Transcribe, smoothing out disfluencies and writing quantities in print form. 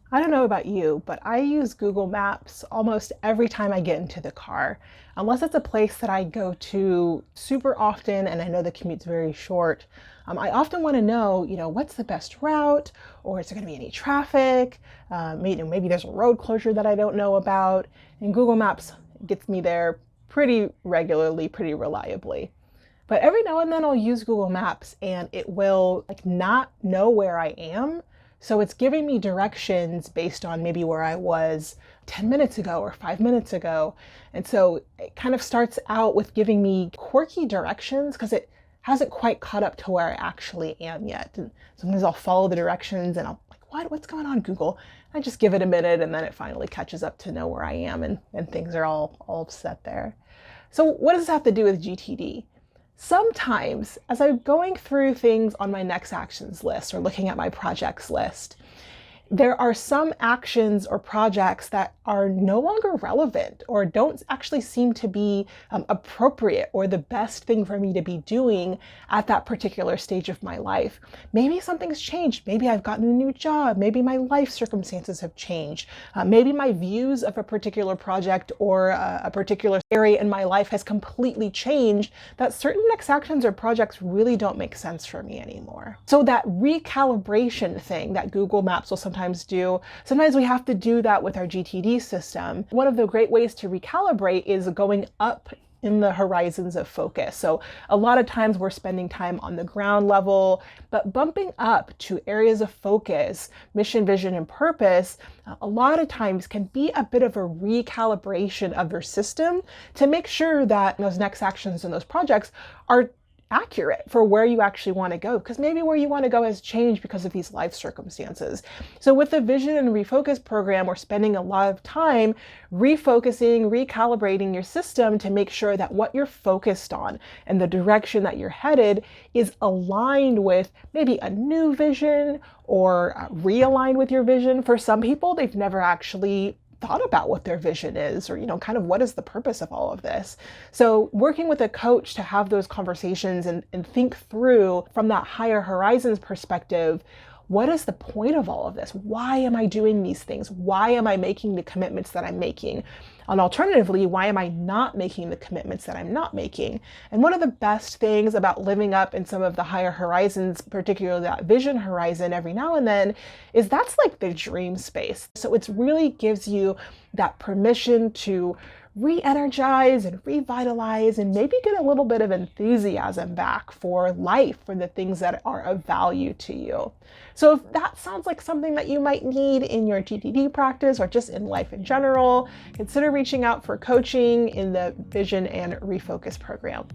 I don't know about you, but I use Google Maps almost every time I get into the car. Unless it's a place that I go to super often and I know the commute's very short, I often want to know, what's the best route, or is there going to be any traffic? Maybe there's a road closure that I don't know about. And Google Maps gets me there pretty regularly, pretty reliably. But every now and then I'll use Google Maps and it will not know where I am. So it's giving me directions based on maybe where I was 10 minutes ago or 5 minutes ago. And so it kind of starts out with giving me quirky directions because it hasn't quite caught up to where I actually am yet. And sometimes I'll follow the directions and I'll what's going on, Google? I just give it a minute and then it finally catches up to know where I am and things are all set there. So what does this have to do with GTD? Sometimes, as I'm going through things on my next actions list or looking at my projects list, there are some actions or projects that are no longer relevant or don't actually seem to be appropriate or the best thing for me to be doing at that particular stage of my life. Maybe something's changed. Maybe I've gotten a new job. Maybe my life circumstances have changed. Maybe my views of a particular project or a particular area in my life has completely changed, that certain next actions or projects really don't make sense for me anymore. So that recalibration thing that Google Maps will sometimes do, sometimes we have to do that with our GTD system. One of the great ways to recalibrate is going up in the horizons of focus. So a lot of times we're spending time on the ground level, but bumping up to areas of focus, mission, vision, and purpose, a lot of times can be a bit of a recalibration of your system to make sure that those next actions and those projects are accurate for where you actually want to go, because maybe where you want to go has changed because of these life circumstances. So with the Vision and Refocus program, we're spending a lot of time refocusing, recalibrating your system to make sure that what you're focused on and the direction that you're headed is aligned with maybe a new vision or realigned with your vision. For some people, they've never actually thought about what their vision is, or kind of what is the purpose of all of this. So working with a coach to have those conversations and think through from that higher horizons perspective, what is the point of all of this? Why am I doing these things? Why am I making the commitments that I'm making? And alternatively, why am I not making the commitments that I'm not making? And one of the best things about living up in some of the higher horizons, particularly that vision horizon every now and then, is that's like the dream space. So it really gives you that permission to re-energize and revitalize and maybe get a little bit of enthusiasm back for life, for the things that are of value to you. So if that sounds like something that you might need in your GTD practice or just in life in general, consider reaching out for coaching in the Vision and Refocus program.